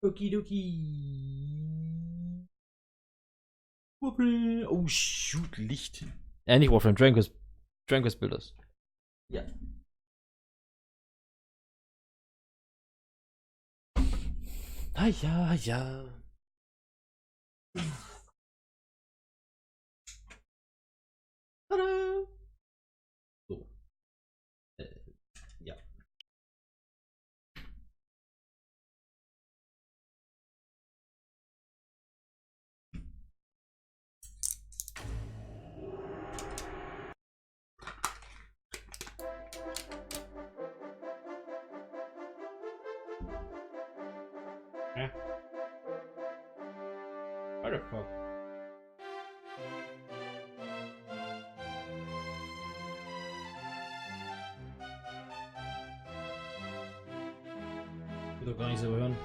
Okidoki. Warframe. Oh, shoot, Licht. Nicht Warframe, Dragonq Quest Builders. Ja. Ah ja, ja. Tada! So. Ja. What the fuck? Ich will doch gar nicht selber hören.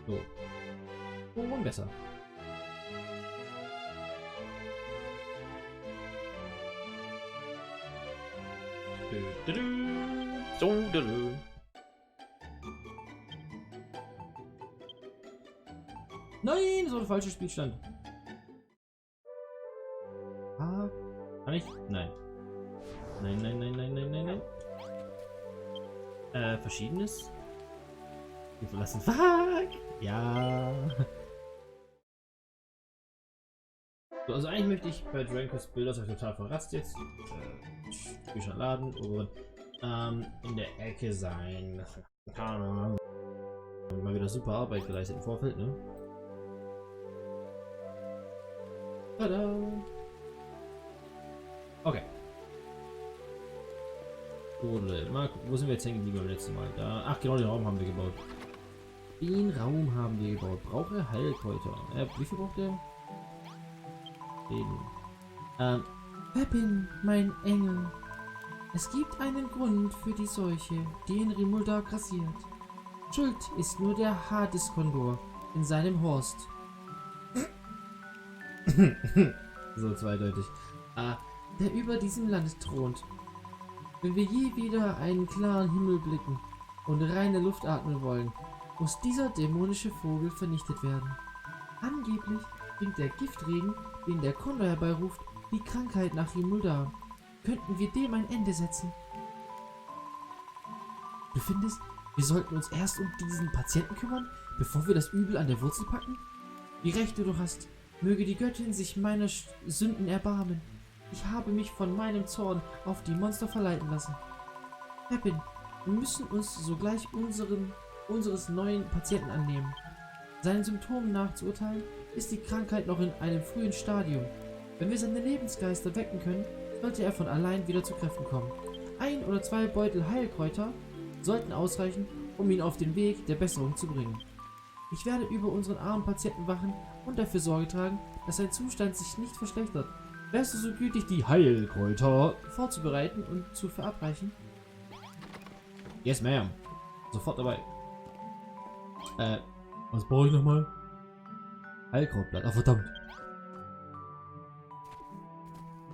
So. Oh, besser. So, nein, so ein falscher Spielstand. Ah, kann ich? Nein. Nein, nein, nein, nein, nein, nein, nein. Verschiedenes. Wir verlassen. Fuck! Ja. So, also eigentlich möchte ich bei Dragonq Quest Builders total verrast jetzt. Bücher laden und in der Ecke sein. Keine Ahnung. Mal wieder super Arbeit geleistet im Vorfeld, ne? Tada! Okay. Mal gucken, wo sind wir jetzt hängen geblieben beim letzten Mal? Da, ach genau, den Raum haben wir gebaut. Den Raum haben wir gebaut. Braucht er Heilkräuter? Wie viel braucht er? Pepin, mein Engel. Es gibt einen Grund für die Seuche, die in Rimulda grassiert. Schuld ist nur der Hades-Kondor in seinem Horst. So zweideutig. Der über diesem Land thront. Wenn wir je wieder einen klaren Himmel blicken und reine Luft atmen wollen, muss dieser dämonische Vogel vernichtet werden. Angeblich bringt der Giftregen, den der Kondor herbeiruft, die Krankheit nach Rimulda. Könnten wir dem ein Ende setzen? Du findest, wir sollten uns erst um diesen Patienten kümmern, bevor wir das Übel an der Wurzel packen? Wie recht du hast, möge die Göttin sich meiner Sünden erbarmen. Ich habe mich von meinem Zorn auf die Monster verleiten lassen. Pepin, wir müssen uns sogleich unseres neuen Patienten annehmen. Seinen Symptomen nach zu urteilen, ist die Krankheit noch in einem frühen Stadium. Wenn wir seine Lebensgeister wecken können, sollte er von allein wieder zu Kräften kommen. 1 oder 2 Beutel Heilkräuter sollten ausreichen, um ihn auf den Weg der Besserung zu bringen. Ich werde über unseren armen Patienten wachen und dafür Sorge tragen, dass sein Zustand sich nicht verschlechtert. Wärst du so gütig, die Heilkräuter vorzubereiten und zu verabreichen? Yes, ma'am. Sofort dabei. Was brauche ich nochmal? Heilkrautblatt. Ach, verdammt.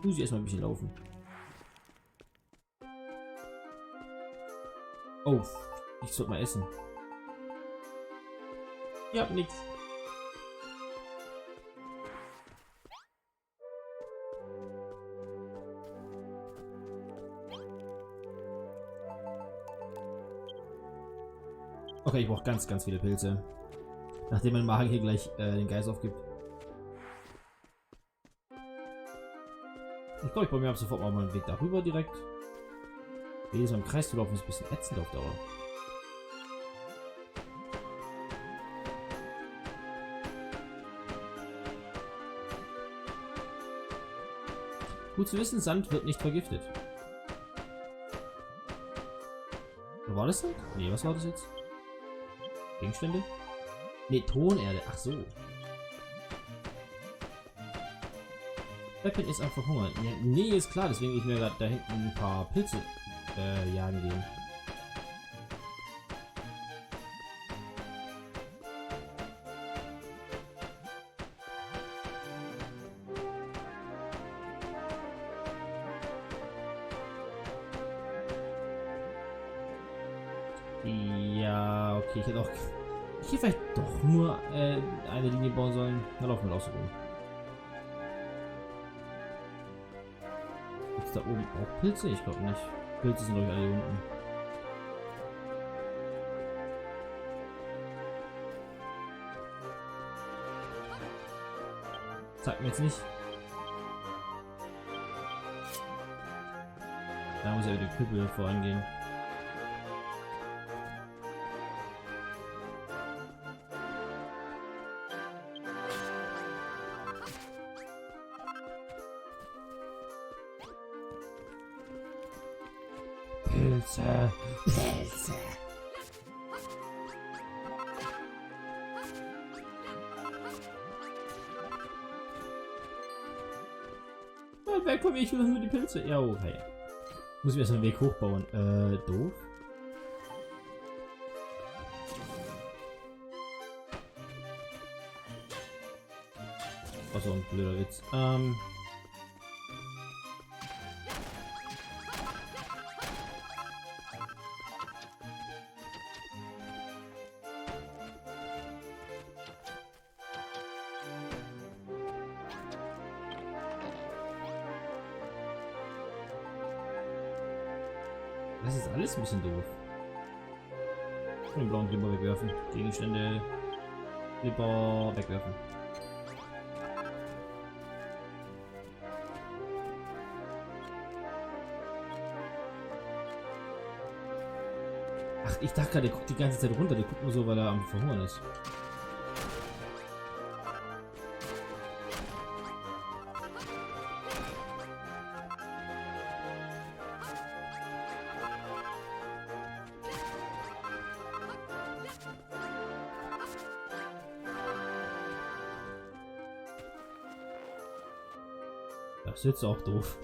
Muss ich erstmal ein bisschen laufen. Oh, ich sollte mal essen. Ich hab nichts. Okay, ich brauche ganz, ganz viele Pilze. Nachdem mein Magen hier gleich den Geist aufgibt. Ich glaube, ich baue mir ab sofort mal einen Weg darüber direkt. Jedes Mal im Kreis zu laufen ist ein bisschen ätzend auf Dauer. Gut zu wissen, Sand wird nicht vergiftet. Oder war das Sand? Nee, was war das jetzt? Gegenstände? Nee, Tonerde. Ach so. Weapon ist am Verhungern. Ja, nee, ist klar. Deswegen will ich mir gerade da hinten ein paar Pilze jagen gehen. Ja, okay. Ich hätte auch hier vielleicht doch nur eine Linie bauen sollen. Da laufen wir auch so rum. Gibt es da oben auch Pilze? Ich glaube nicht. Pilze sind doch alle hier unten. Zeigt mir jetzt nicht. Da muss ja wieder Küppel vorangehen. Pilze. Pilze. Weg von mir, ich will nur die Pilze. Ja, okay. Muss ich erst einen Weg hochbauen. Doof. Was so ein blöder Witz. Das ist alles ein bisschen doof. Den blauen Glibber wegwerfen. Gegenstände. Glibber wegwerfen. Ach, ich dachte gerade, der guckt die ganze Zeit runter. Der guckt nur so, weil er am Verhungern ist. Das ist jetzt auch doof.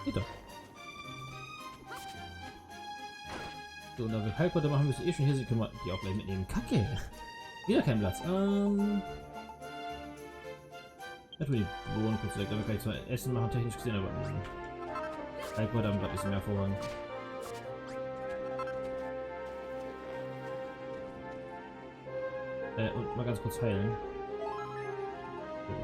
Geht doch. So, und da wir Heilkräuter machen müssen, schon hier sind, können wir die auch gleich mitnehmen. Kacke! Wieder kein Platz. Ja, tun die Bohnen kurz weg, damit wir gleich zwar Essen machen, technisch gesehen, aber Heilkräuter haben gerade ein bisschen mehr Vorrang. Und mal ganz kurz heilen. So.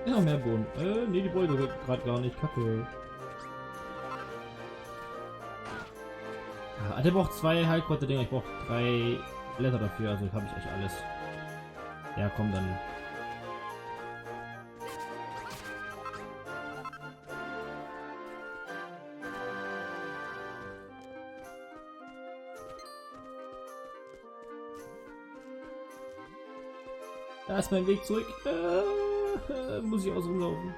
Ja, noch mehr Bohnen. Nee, die wollte ich gerade gar nicht. Kacke. Ah, der braucht 2 Heilkräuter-Dinger. Ich brauche 3 Blätter dafür. Also habe ich echt alles. Ja, komm dann. Da ist mein Weg zurück. Muss ich außen rumlaufen.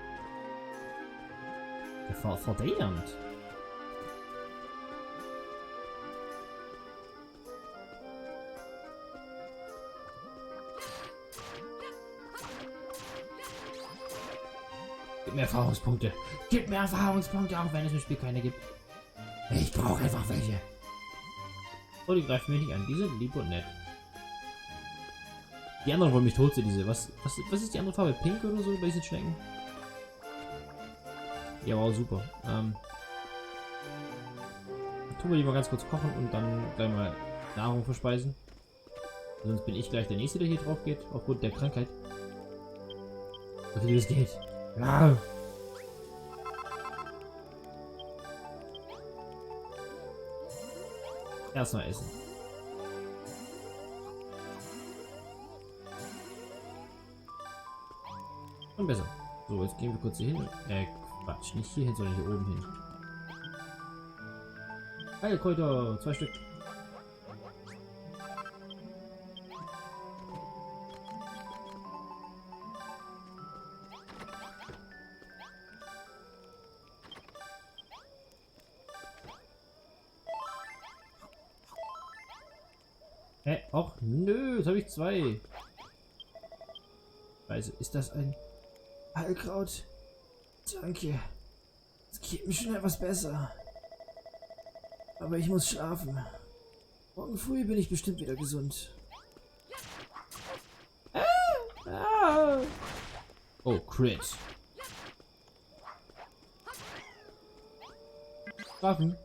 Verdammt. Gib mir Erfahrungspunkte. Gib mir Erfahrungspunkte, auch wenn es im Spiel keine gibt. Ich brauche einfach welche. Oh, die greifen mich nicht an. Die sind lieb und nett. Die anderen wollen mich tot sehen, diese. Was ist die andere Farbe? Pink oder so bei diesen Schnecken? Ja, wow, super. Tun wir die mal ganz kurz kochen und dann gleich mal Nahrung verspeisen. Sonst bin ich gleich der Nächste, der hier drauf geht, aufgrund der Krankheit. So viel es geht. Ja. Erstmal essen. Und besser. So, jetzt gehen wir kurz hier hin. Quatsch, nicht hier hin, sondern hier oben hin. Heilkräuter, 2 Stück. Och, nö, jetzt habe ich 2. Scheiße, ist das ein Heilkraut? Danke. Es geht mir schon etwas besser. Aber ich muss schlafen. Morgen früh bin ich bestimmt wieder gesund. Oh, Crit. Schlafen.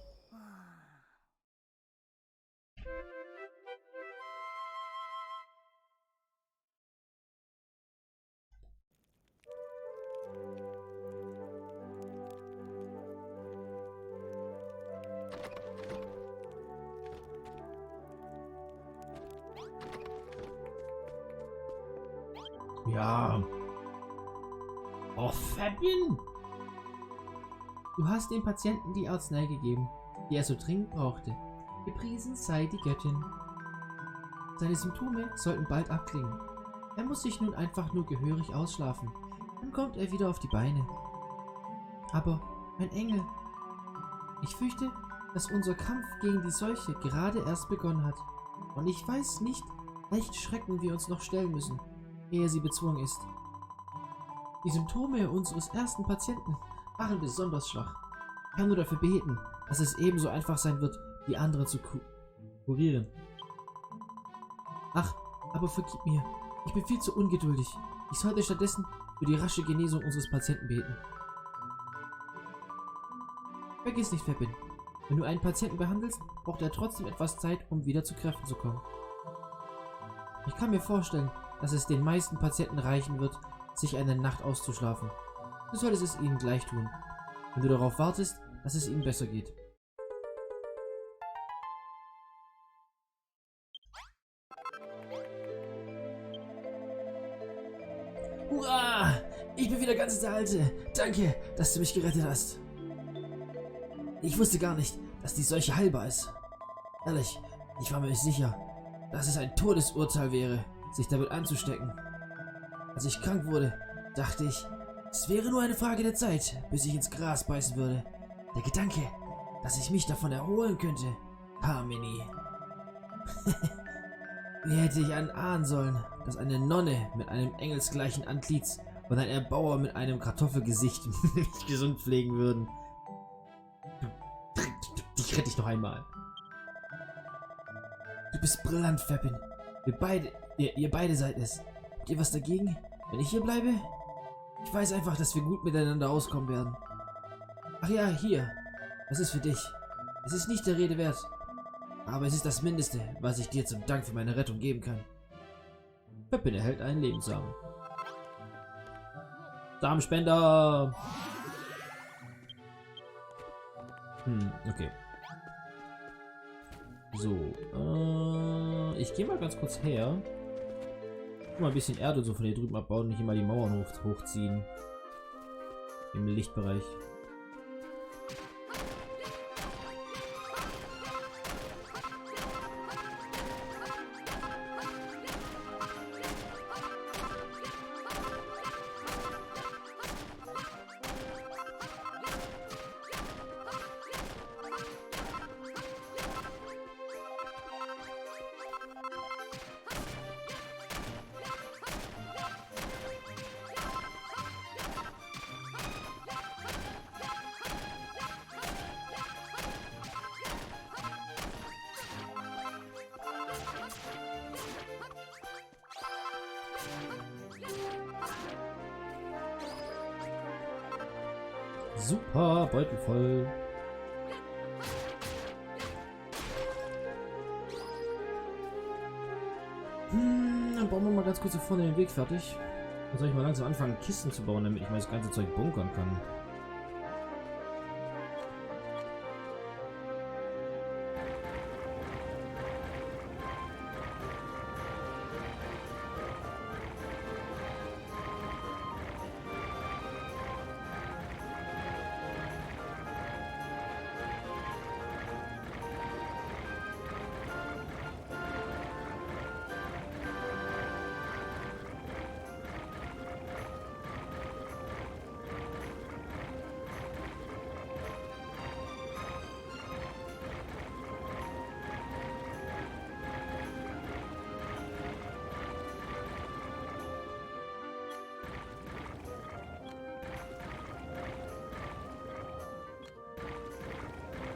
Ja. Oh, Fabian! Du hast dem Patienten die Arznei gegeben, die er so dringend brauchte. Gepriesen sei die Göttin. Seine Symptome sollten bald abklingen. Er muss sich nun einfach nur gehörig ausschlafen. Dann kommt er wieder auf die Beine. Aber, mein Engel, ich fürchte, dass unser Kampf gegen die Seuche gerade erst begonnen hat. Und ich weiß nicht, welchen Schrecken wir uns noch stellen müssen, ehe sie bezwungen ist. Die Symptome unseres ersten Patienten waren besonders schwach. Ich kann nur dafür beten, dass es ebenso einfach sein wird, die andere zu kurieren. Ach, aber vergib mir, ich bin viel zu ungeduldig. Ich sollte stattdessen für die rasche Genesung unseres Patienten beten. Vergiss nicht, Fabian, wenn du einen Patienten behandelst, braucht er trotzdem etwas Zeit, um wieder zu Kräften zu kommen. Ich kann mir vorstellen, dass es den meisten Patienten reichen wird, sich eine Nacht auszuschlafen. Du solltest es ihnen gleich tun, wenn du darauf wartest, dass es ihnen besser geht. Hurra! Ich bin wieder ganz der Alte. Danke, dass du mich gerettet hast. Ich wusste gar nicht, dass die Seuche heilbar ist. Ehrlich, ich war mir nicht sicher, dass es ein Todesurteil wäre, sich damit anzustecken. Als ich krank wurde, dachte ich, es wäre nur eine Frage der Zeit, bis ich ins Gras beißen würde. Der Gedanke, dass ich mich davon erholen könnte, kam mir nie. Wie hätte ich ahnen sollen, dass eine Nonne mit einem engelsgleichen Antlitz und ein Erbauer mit einem Kartoffelgesicht mich gesund pflegen würden. Dich rette ich noch einmal. Du bist brillant, Fabian. Ihr beide seid es. Habt ihr was dagegen, wenn ich hier bleibe? Ich weiß einfach, dass wir gut miteinander auskommen werden. Ach ja, hier. Das ist für dich. Es ist nicht der Rede wert. Aber es ist das Mindeste, was ich dir zum Dank für meine Rettung geben kann. Fabian erhält einen Lebenssamen. Samenspender! Okay. So, ich gehe mal ganz kurz her. Mal ein bisschen Erde so von hier drüben abbauen, nicht immer die Mauern hochziehen. Im Lichtbereich. Super, Beutel voll. Dann bauen wir mal ganz kurz hier vorne den Weg fertig. Dann soll ich mal langsam anfangen, Kisten zu bauen, damit ich mal das ganze Zeug bunkern kann.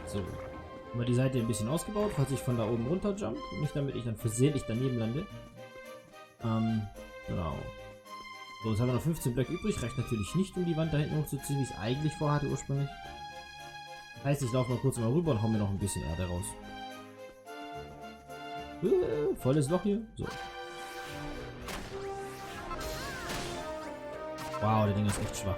So. Mal die Seite ein bisschen ausgebaut, falls ich von da oben runter jump. Nicht damit ich dann versehentlich daneben lande. Genau. So, jetzt haben wir noch 15 Blöcke übrig. Reicht natürlich nicht, um die Wand da hinten hochzuziehen, wie ich es eigentlich vorhatte ursprünglich. Heißt, ich laufe mal kurz mal rüber und hau mir noch ein bisschen Erde raus. Volles Loch hier. So. Wow, der Ding ist echt schwach.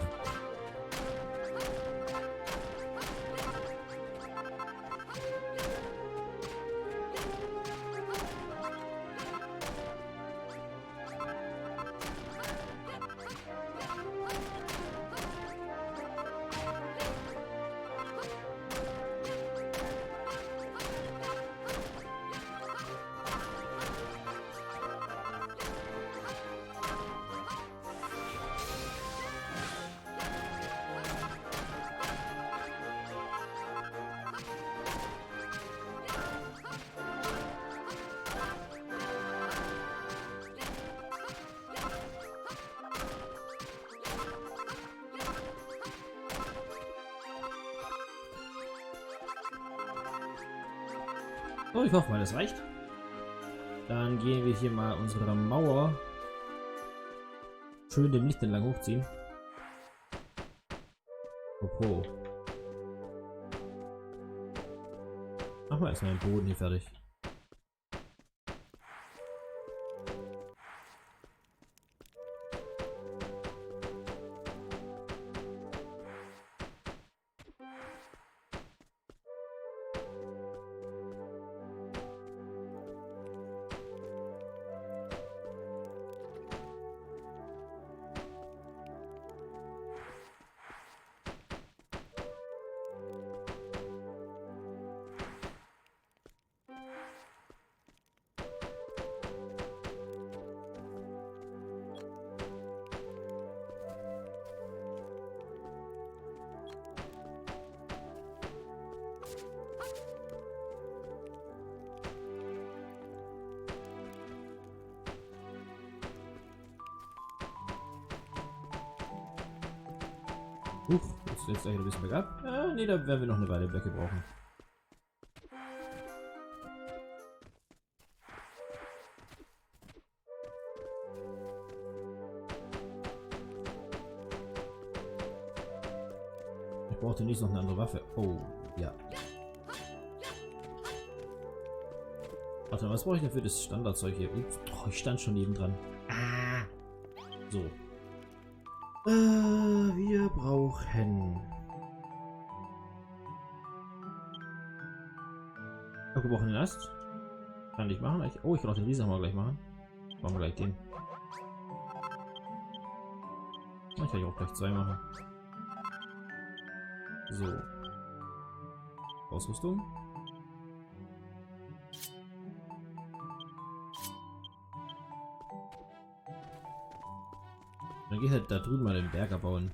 So, ich hoffe mal, das reicht. Dann gehen wir hier mal unsere Mauer schön dem Licht entlang hochziehen. Oho. Machen wir erstmal den Boden hier fertig. Das ist jetzt gleich ein bisschen bergab. Ne, da werden wir noch eine Weile Blöcke brauchen. Ich brauche demnächst noch eine andere Waffe. Oh, ja. Warte mal, was brauche ich denn für das Standardzeug hier? Ups, oh, ich stand schon neben dran. Ah. So. Wir brauchen abgebrochenen Ast. Kann ich machen. Oh, ich kann auch den Riesenhammer gleich machen. Machen wir gleich den. Ich kann auch gleich 2 machen. So. Ausrüstung. Dann geht halt da drüben mal den Berg abbauen.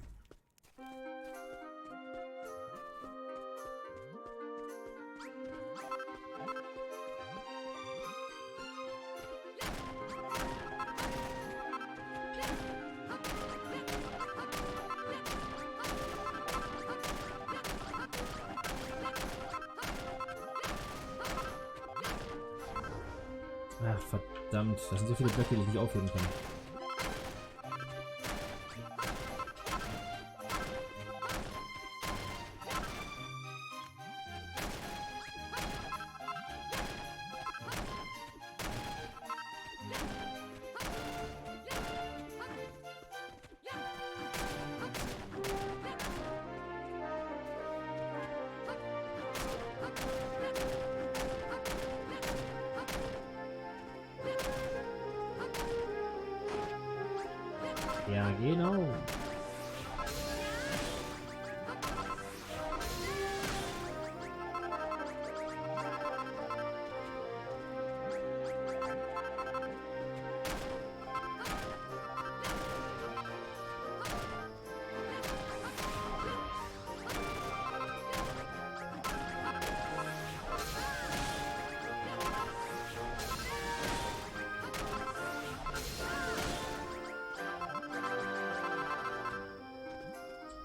Ach, verdammt. Das sind so viele Blöcke, die ich nicht aufheben kann. Ja, genau.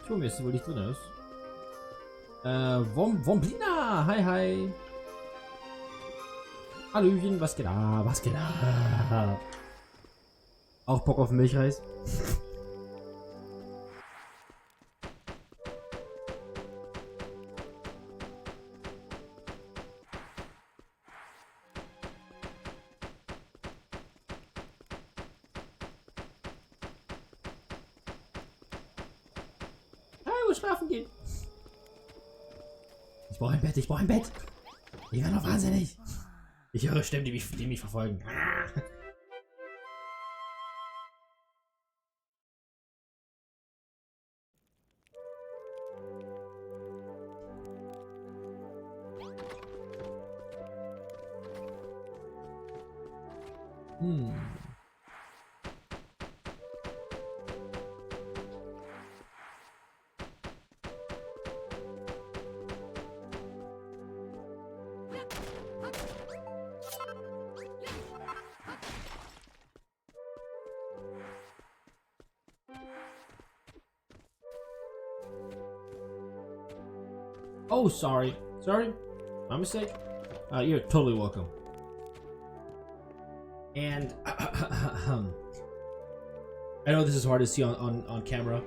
Ich hole mir jetzt, wo nicht drin ist. Womblina! Hi, hi! Hallöchen, was geht ab? Was geht ab? Auch Bock auf Milchreis? Schlafen gehen. Ich brauche ein Bett, ich brauche ein Bett. Ich werde noch wahnsinnig. Ich höre Stimmen, die mich verfolgen. Oh, sorry. Sorry. My mistake. You're totally welcome. And I know this is hard to see on camera,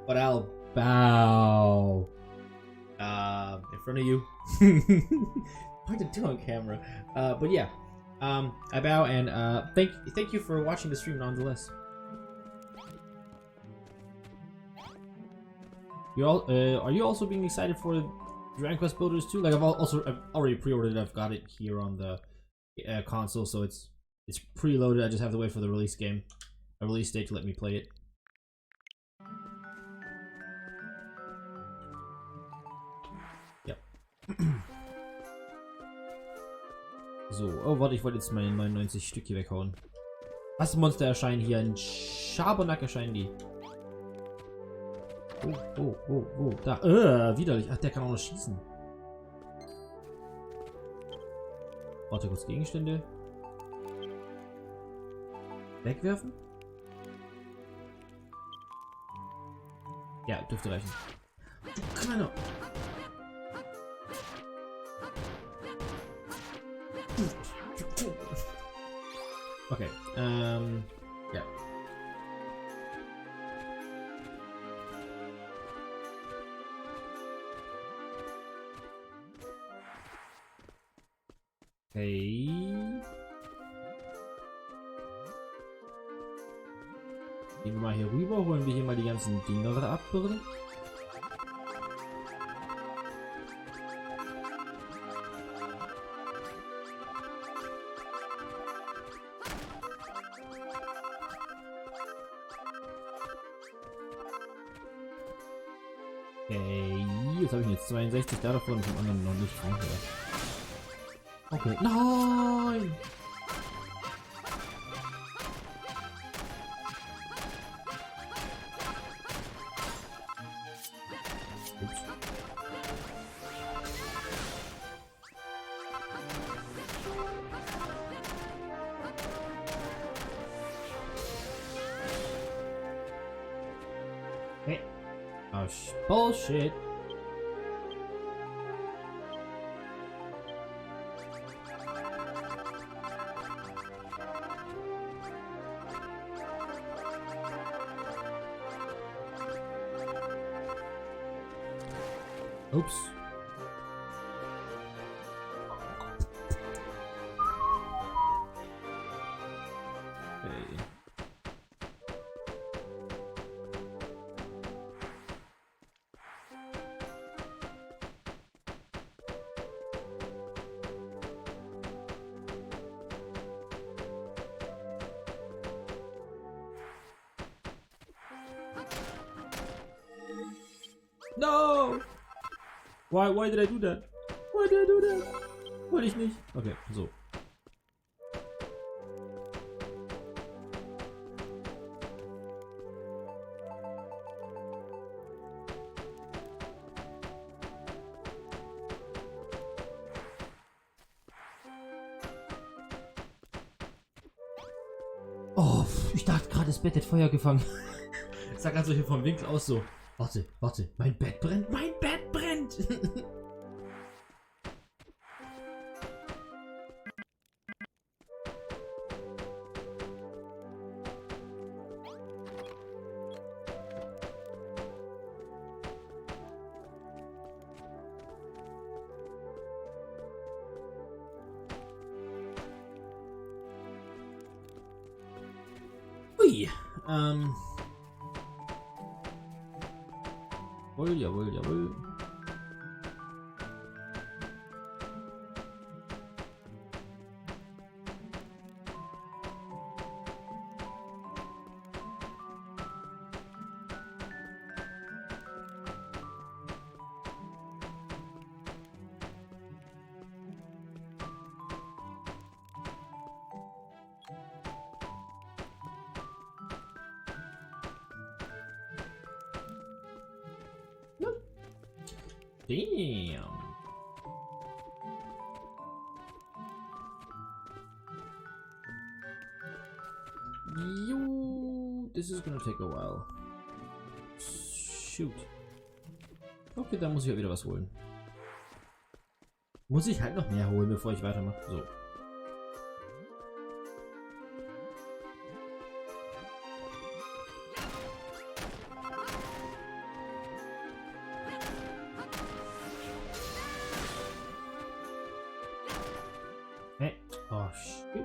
but I'll bow in front of you. Hard to do on camera. But yeah. I bow and thank you for watching the stream nonetheless. Are you also being excited for Dragonq Quest Builders too? Like I've already pre-ordered it. I've got it here on the console, so it's preloaded. I just have to wait for the release date to let me play it. Yep. So, oh warte, ich wollte jetzt meine 99 Stück hier weghauen. Was Monster erscheinen hier? In Schabernack erscheinen die. Oh, da. Widerlich. Ach, der kann auch noch schießen. Warte kurz, Gegenstände. Wegwerfen? Ja, dürfte reichen. Du Kleiner. Okay, ja. Okay. Gehen wir mal hier rüber, holen wir hier mal die ganzen Dinger wieder ab, bitte. Okay, jetzt habe ich jetzt 62 da davon und vom anderen noch nicht. Okay, nein! Ups. Hey. Oh, bullshit. Oops. Okay. No! Why did I do that? Why did I do that? Wollte ich nicht. Okay, so. Oh, ich dachte gerade, das Bett hat Feuer gefangen. Ich sag also hier vom Winkel aus so. Warte, warte, mein Bett brennt, mein Bett brennt! Ui, jawohl, jawohl, jawohl. Damn. You, this is gonna take a while. Shoot. Okay, da muss ich ja wieder was holen. Muss ich halt noch mehr holen, bevor ich weitermache. So. Hey. Oh, shit.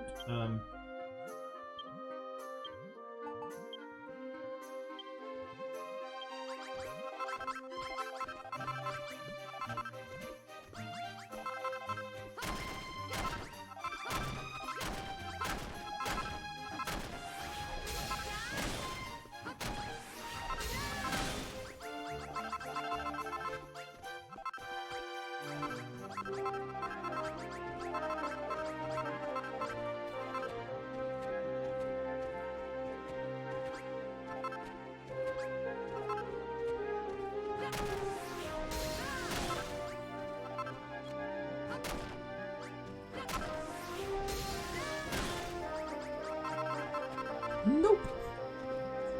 Nope.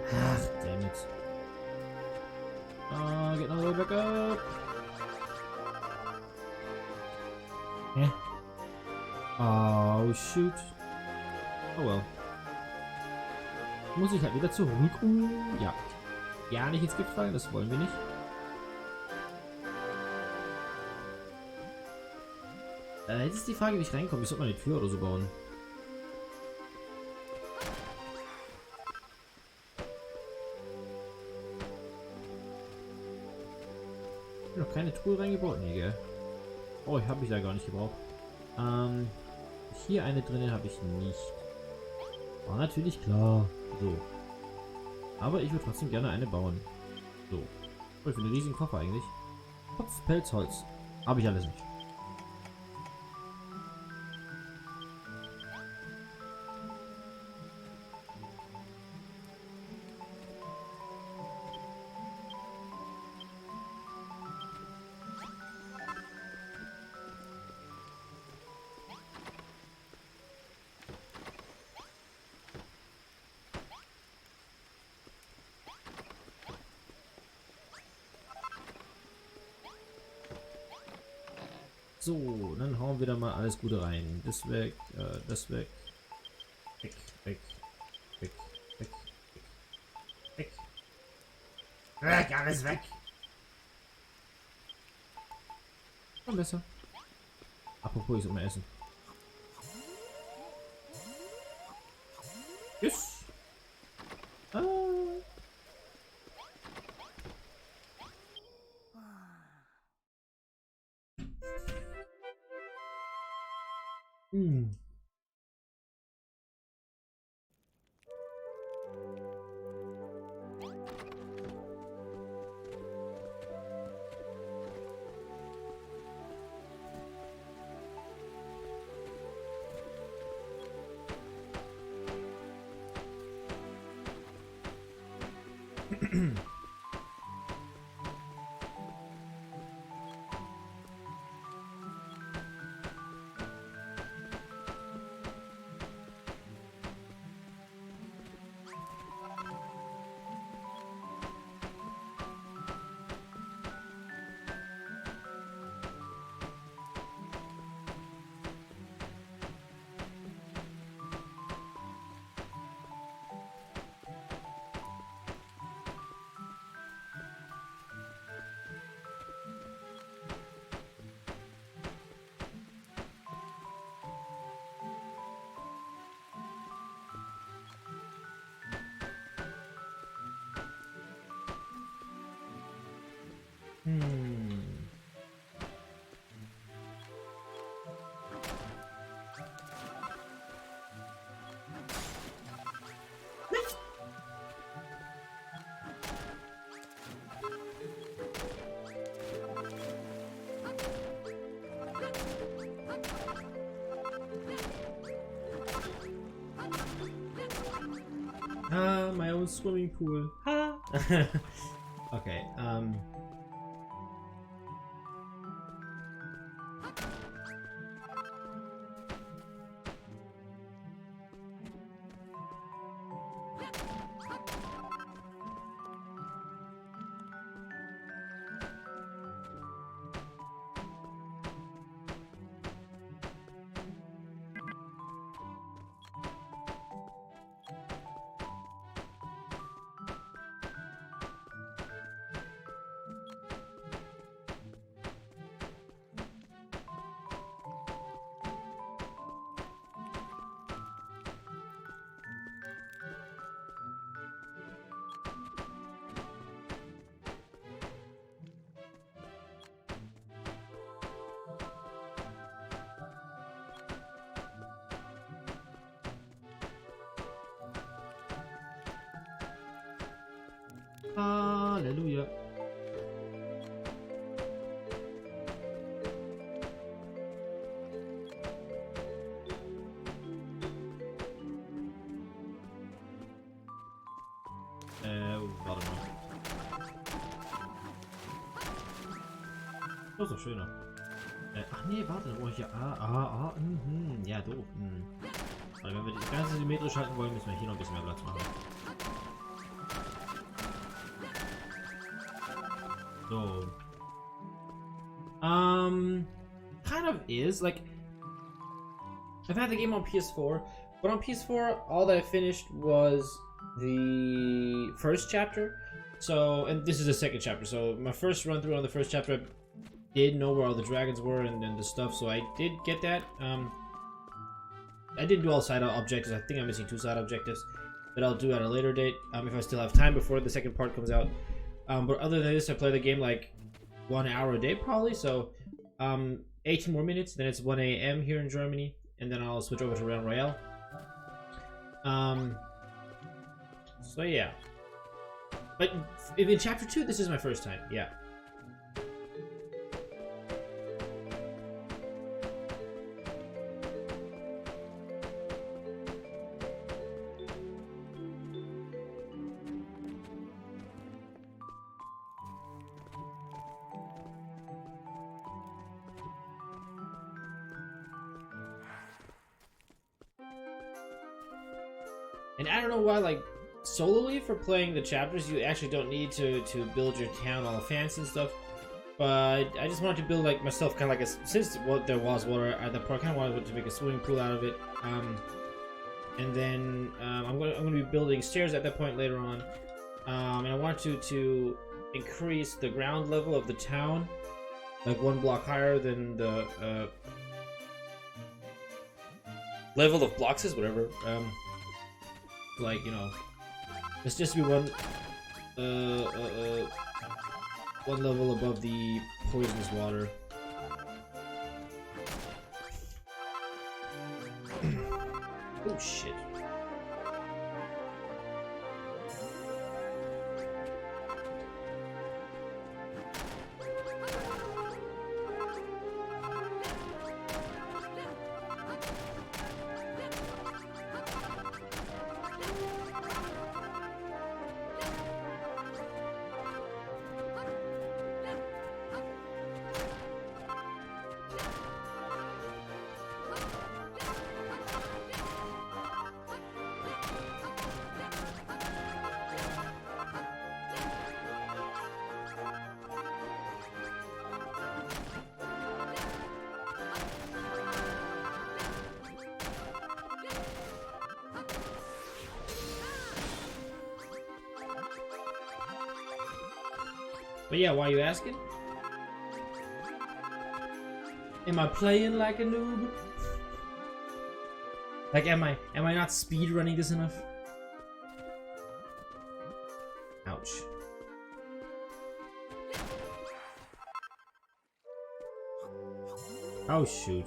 Ach, damn it. Get another way back up. Hä? Oh, shoot. Oh well. Muss ich halt wieder zurück. Ja. Ja, nicht ins Gift fallen, das wollen wir nicht. Jetzt ist die Frage, wie ich reinkomme. Ich sollte mal eine Tür oder so bauen. Noch keine Truhe reingebaut? Nee, gell? Oh, ich habe ich da gar nicht gebraucht. Hier eine drin habe ich nicht. War natürlich klar. So. Aber ich würde trotzdem gerne eine bauen. So. Oh, für einen riesigen Koffer eigentlich. Kopf, Pelz, Holz. Habe ich alles nicht. So, dann hauen wir da mal alles Gute rein. Das weg, das weg. Weg, weg, weg, weg, weg, weg. Weg, alles weg. Schon besser. Apropos, ich soll mal essen. Tschüss. Ah. Hm. Ah, my own swimming pool. Ha! Okay, Halleluja. Warte mal. Das ist doch schöner. Ach nee, warte, wo ich ja. Ja, doof. Weil wenn wir das Ganze symmetrisch halten wollen, müssen wir hier noch ein bisschen mehr Platz machen. So. Kind of is like I've had the game on PS4, but on PS4 all that I finished was the first chapter. So, and this is the second chapter. So my first run through on the first chapter, I did know where all the dragons were and the stuff. So I did get that. I didn't do all side objectives. I think I'm missing 2 side objectives that I'll do at a later date if I still have time before the second part comes out. But other than this, I play the game like 1 hour a day probably. So 18 more minutes, then it's 1 a.m. here in Germany, and then I'll switch over to Realm Royale. So yeah. But in chapter 2, this is my first time, yeah. And I don't know why, like, solely for playing the chapters, you actually don't need to build your town all fancy and stuff. But I just wanted to build, like, myself kind of like a... Since there was water at that part, I kind of wanted to make a swimming pool out of it. And then I'm gonna be building stairs at that point later on. And I want to increase the ground level of the town, like 1 block higher than the level of blocks is, whatever. Like, you know, let's just be one level above the poisonous water. Oh shit. But yeah, why are you asking? Am I playing like a noob? Like, am I not speedrunning this enough? Ouch. Oh shoot.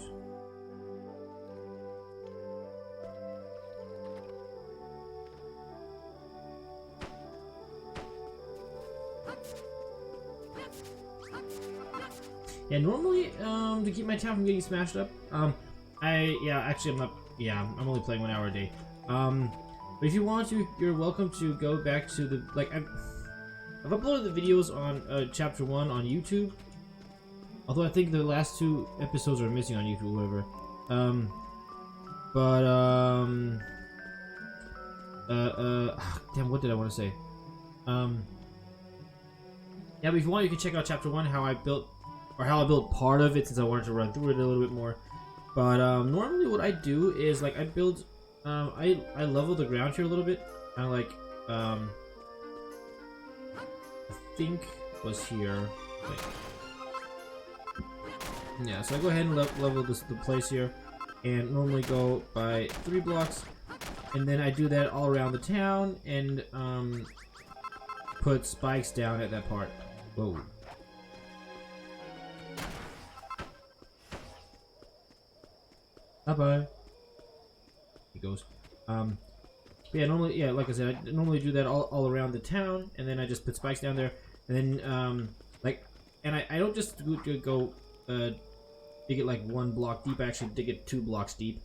Yeah, normally, to keep my town from getting smashed up, actually I'm not, I'm only playing 1 hour a day. But if you want to, you're welcome to go back to the, like, I've uploaded the videos on, chapter 1 on YouTube. Although I think the last 2 episodes are missing on YouTube or whatever. Damn, what did I want to say? Yeah, but if you want, you can check out chapter 1, how I built part of it, since I wanted to run through it a little bit more. But normally what I do is, like, I build, I level the ground here a little bit. I like, I think was here. Wait. Yeah, so I go ahead and level the place here, and normally go by 3 blocks, and then I do that all around the town, and put spikes down at that part. Whoa. Bye-bye. He goes. Yeah, normally, yeah, like I said, I normally do that all around the town, and then I just put spikes down there, and then, like, and I don't just go, dig it like 1 block deep, I actually dig it 2 blocks deep,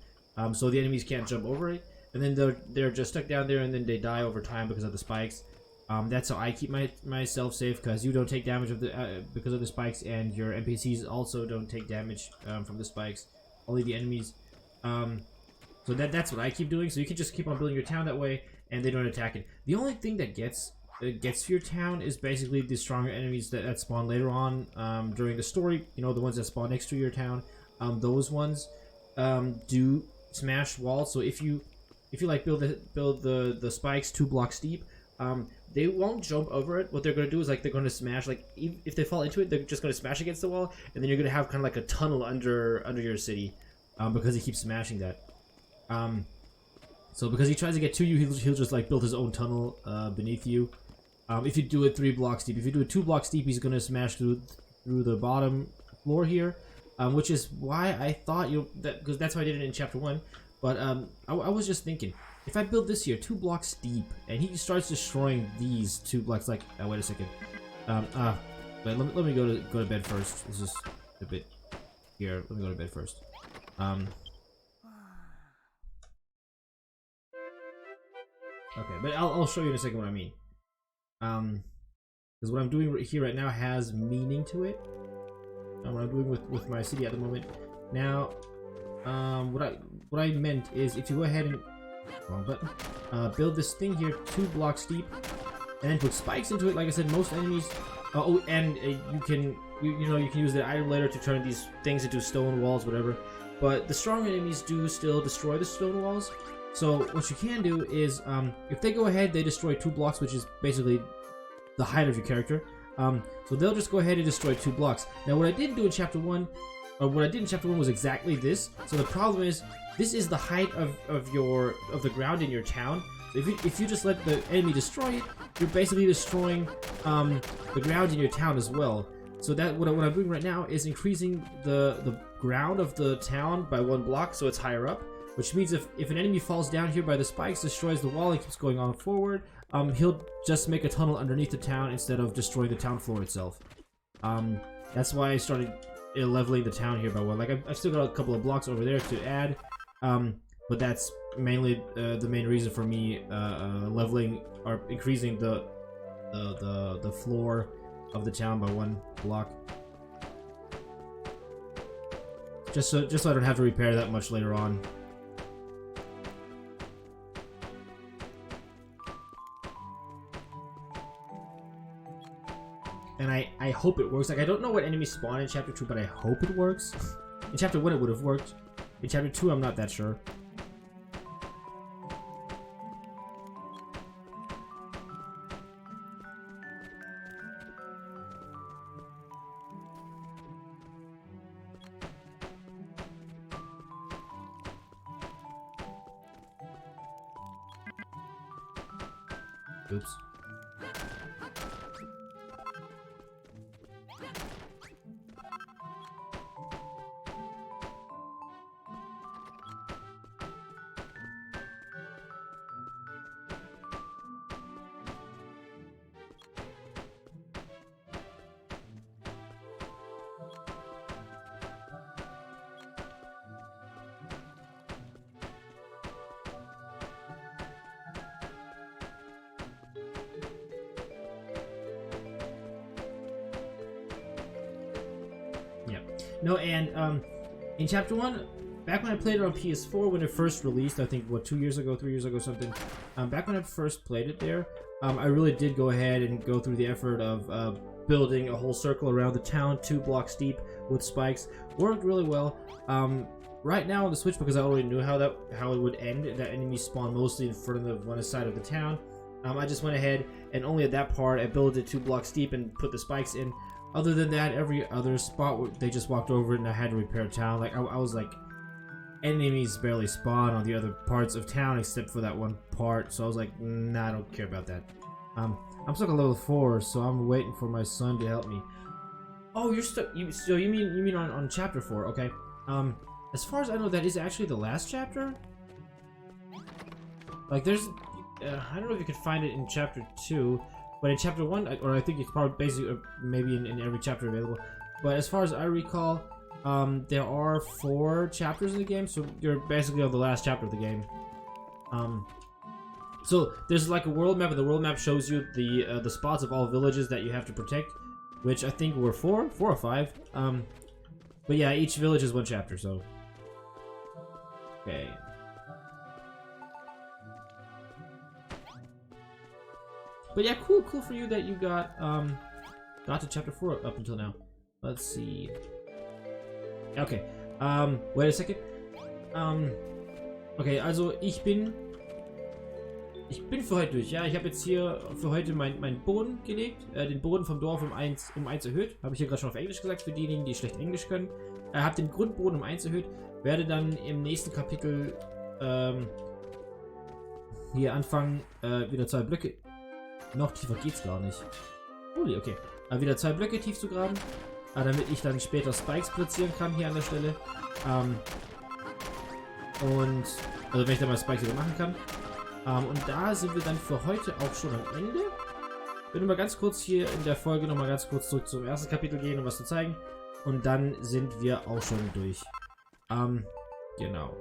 so the enemies can't jump over it, and then they're just stuck down there, and then they die over time because of the spikes. That's how I keep myself safe, because you don't take damage of the because of the spikes, and your NPCs also don't take damage from the spikes. Only the enemies. So that's what I keep doing. So you can just keep on building your town that way, and they don't attack it. The only thing that gets to your town is basically the stronger enemies that spawn later on during the story. You know, the ones that spawn next to your town. Those ones do smash walls. So if you like build the spikes 2 blocks deep, they won't jump over it. What they're gonna do is, like, they're gonna smash, like, if they fall into it, they're just gonna smash against the wall, and then you're gonna have kind of like a tunnel under your city, because he keeps smashing that. So because he tries to get to you, he'll just, like, build his own tunnel beneath you. If you do it 3 blocks deep, if you do it 2 blocks deep, he's gonna smash through through the bottom floor here, which is why I thought because that's why I did it in chapter 1. But I was just thinking, if I build this here 2 blocks deep, and he starts destroying these 2 blocks, like wait a second, but let me go to bed first. This is a bit here. Let me go to bed first. Okay, but I'll show you in a second what I mean. Because what I'm doing here right now has meaning to it. What I'm doing with my city at the moment. Now, what I meant is if you go ahead and wrong button, build this thing here 2 blocks deep, and then put spikes into it. Like I said, most enemies. Oh, and you can use the item layer to turn these things into stone walls, whatever. But the strong enemies do still destroy the stone walls. So what you can do is, if they go ahead, they destroy 2 blocks, which is basically the height of your character. So they'll just go ahead and destroy 2 blocks. Now what I didn't do in chapter 1, or what I did in chapter 1 was exactly this. So the problem is, this is the height of the ground in your town. So if you just let the enemy destroy it, you're basically destroying the ground in your town as well. So that what I'm doing right now is increasing the ground of the town by 1 block, so it's higher up. Which means if an enemy falls down here by the spikes, destroys the wall, and keeps going on forward, he'll just make a tunnel underneath the town instead of destroying the town floor itself. That's why I started leveling the town here by 1. Like I've still got a couple of blocks over there to add, but that's mainly the main reason for me leveling or increasing the floor of the town by 1 block. Just so I don't have to repair that much later on. And I hope it works. Like, I don't know what enemies spawn in chapter 2, but I hope it works. In chapter 1 it would have worked. In chapter 2 I'm not that sure. Oops. No, and in chapter 1, back when I played it on PS4 when it first released, I think what 2 years ago, 3 years ago, something. Back when I first played it there, I really did go ahead and go through the effort of building a whole circle around the town, 2 blocks deep with spikes. Worked really well. Right now on the Switch, because I already knew how it would end, that enemies spawn mostly in front of the one side of the town. I just went ahead and only at that part I built it 2 blocks deep and put the spikes in. Other than that, every other spot they just walked over it and I had to repair town. Like I was like, enemies barely spawn on the other parts of town except for that one part. So I was like, nah, I don't care about that. I'm stuck at level 4, so I'm waiting for my son to help me. Oh, you're stuck. So you mean on chapter 4? Okay. As far as I know, that is actually the last chapter. Like there's, I don't know if you can find it in chapter 2. But in chapter 1, or I think it's probably basically maybe in every chapter available. But as far as I recall, there are 4 chapters in the game, so you're basically on the last chapter of the game. So there's like a world map, and the world map shows you the spots of all villages that you have to protect, which I think were 4 or 5. But yeah, each village is 1 chapter. So okay. But yeah, cool for you that you got to chapter 4 up until now. Let's see. Okay, wait a second. Okay, also ich bin für heute durch. Ja, ich habe jetzt hier für heute meinen Boden gelegt, den Boden vom Dorf um 1 erhöht. Habe ich hier gerade schon auf Englisch gesagt, für diejenigen, die schlecht Englisch können. Habe den Grundboden um 1 erhöht. Werde dann im nächsten Kapitel hier anfangen, wieder 2 Blöcke. Noch tiefer geht's gar nicht. Holy, okay. Wieder 2 Blöcke tief zu graben. damit ich dann später Spikes platzieren kann hier an der Stelle. Und also wenn ich dann mal Spikes wieder machen kann. Und da sind wir dann für heute auch schon am Ende. Ich will nur mal ganz kurz hier in der Folge noch mal ganz kurz zurück zum ersten Kapitel gehen, um was zu zeigen. Und dann sind wir auch schon durch. Genau.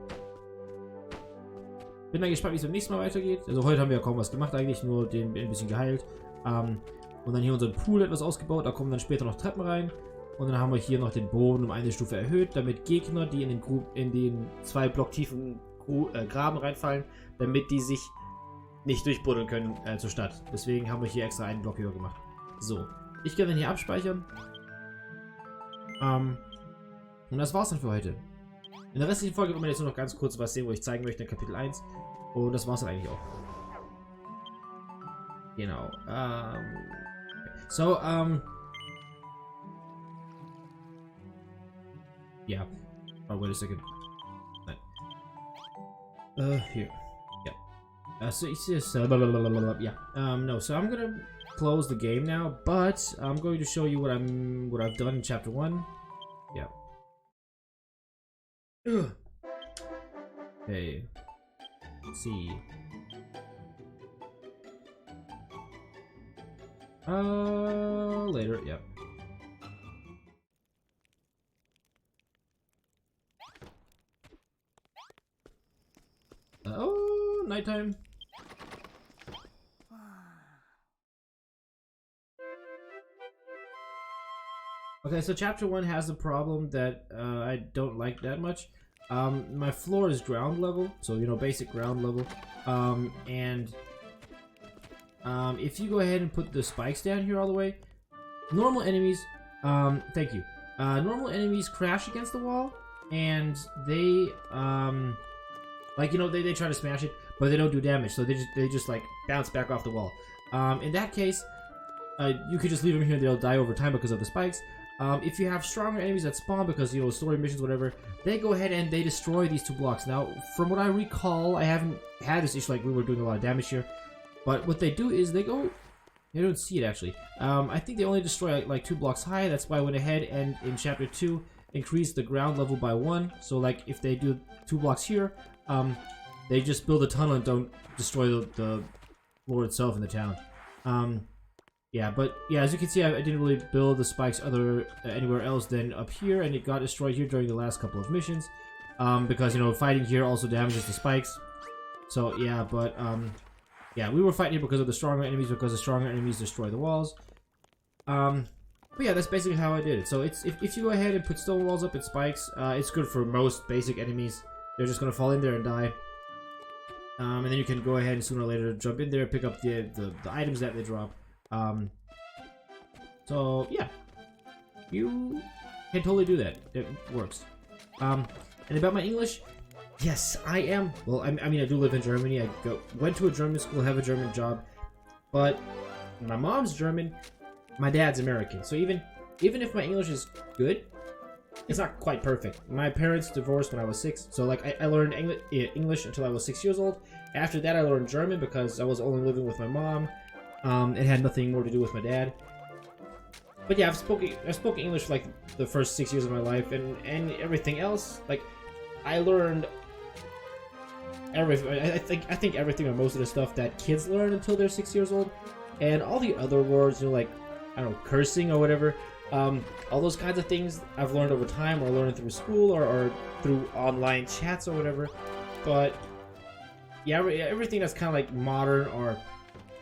Bin dann gespannt, wie es beim nächsten Mal weitergeht. Also heute haben wir ja kaum was gemacht eigentlich, nur den ein bisschen geheilt. Und dann hier unseren Pool etwas ausgebaut, da kommen dann später noch Treppen rein. Und dann haben wir hier noch den Boden um eine Stufe erhöht, damit Gegner, die in den 2 Block tiefen Graben reinfallen, damit die sich nicht durchbuddeln können zur Stadt. Deswegen haben wir hier extra einen Block höher gemacht. So, ich kann dann hier abspeichern. Und das war's dann für heute. In der restlichen Folge wird man jetzt nur noch ganz kurz was sehen, wo ich zeigen möchte in Kapitel 1. Und das war's dann eigentlich auch. Genau. So, yeah. Oh, wait a second. Here. Yeah. So it's just, yeah. No, so I'm gonna close the game now, but I'm going to show you what I've done in chapter 1. Yeah. Okay. Let's see. Later, yep. Oh, nighttime. Okay, so chapter 1 has a problem that I don't like that much. My floor is ground level, so you know, basic ground level. If you go ahead and put the spikes down here all the way, normal enemies, thank you. Normal enemies crash against the wall, and they, like, you know, they try to smash it, but they don't do damage, so they just like bounce back off the wall. In that case, you could just leave them here; they'll die over time because of the spikes. If you have stronger enemies that spawn because, you know, story missions, whatever, they go ahead and they destroy these 2 blocks. Now, from what I recall, I haven't had this issue, like we were doing a lot of damage here, but what they do is they go, you don't see it actually. I think they only destroy like 2 blocks high. That's why I went ahead and in chapter 2 increased the ground level by 1. So like if they do 2 blocks here, they just build a tunnel and don't destroy the floor itself in the town. Yeah, but yeah, as you can see, I didn't really build the spikes anywhere else than up here, and it got destroyed here during the last couple of missions, because, you know, fighting here also damages the spikes. So yeah, but yeah, we were fighting here because of the stronger enemies, because the stronger enemies destroy the walls. But yeah, that's basically how I did it. So it's if you go ahead and put stone walls up and spikes, it's good for most basic enemies. They're just gonna fall in there and die. And then you can go ahead and sooner or later jump in there, pick up the items that they drop. So yeah, you can totally do that. It works. And about my English, yes, I am. Well, I mean, I do live in Germany. I went to a German school, have a German job, but my mom's German, my dad's American. So even if my English is good, it's not quite perfect. My parents divorced when I was 6, so like I learned English until I was 6 years old. After that, I learned German because I was only living with my mom. It had nothing more to do with my dad. But yeah, I've spoken English for like the first 6 years of my life, and everything else, like I learned everything. I think everything or most of the stuff that kids learn until they're 6 years old, and all the other words, you know, like I don't know, cursing or whatever. All those kinds of things I've learned over time, or learned through school, or through online chats or whatever. But yeah, everything that's kind of like modern or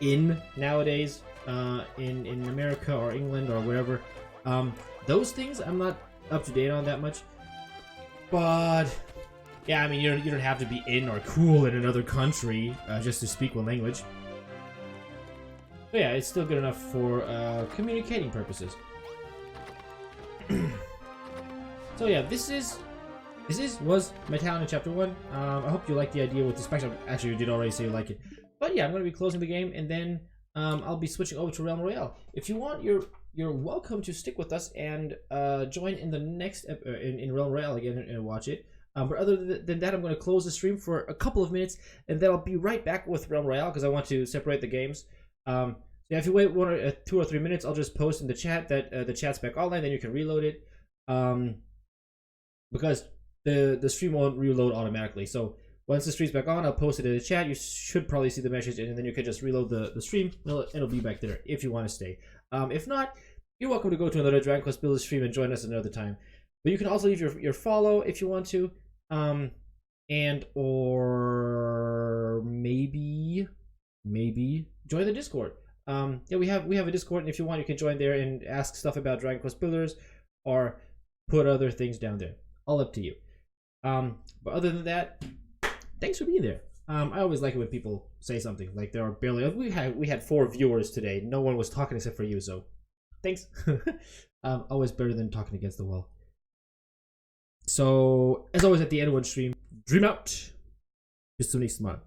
in nowadays, in America or England or wherever, those things I'm not up to date on that much. But yeah, I mean, you don't have to be in or cool in another country just to speak one language. But yeah, it's still good enough for communicating purposes. So yeah, this was my talent in chapter 1. I hope you like the idea with the spectrum. Actually, you did already say you like it. But yeah, I'm going to be closing the game, and then I'll be switching over to Realm Royale. If you want, you're welcome to stick with us and join in the next in Realm Royale again and watch it. But other than that, I'm going to close the stream for a couple of minutes, and then I'll be right back with Realm Royale because I want to separate the games. So yeah, if you wait 2 or 3 minutes, I'll just post in the chat that the chat's back online. Then you can reload it, because the stream won't reload automatically. So once the stream's back on, I'll post it in the chat. You should probably see the message, and then you can just reload the stream. It'll be back there if you want to stay. If not, you're welcome to go to another Dragonq Quest Builders stream and join us another time. But you can also leave your follow if you want to, and or maybe join the Discord. Yeah, we have a Discord, and if you want, you can join there and ask stuff about Dragonq Quest Builders, or put other things down there. All up to you. But other than that, thanks for being there. I always like it when people say something. Like, there are barely, we had 4 viewers today. No one was talking except for you, so thanks. Always better than talking against the wall. So, as always, at the end of one stream, dream out. Bis zum nächsten Mal.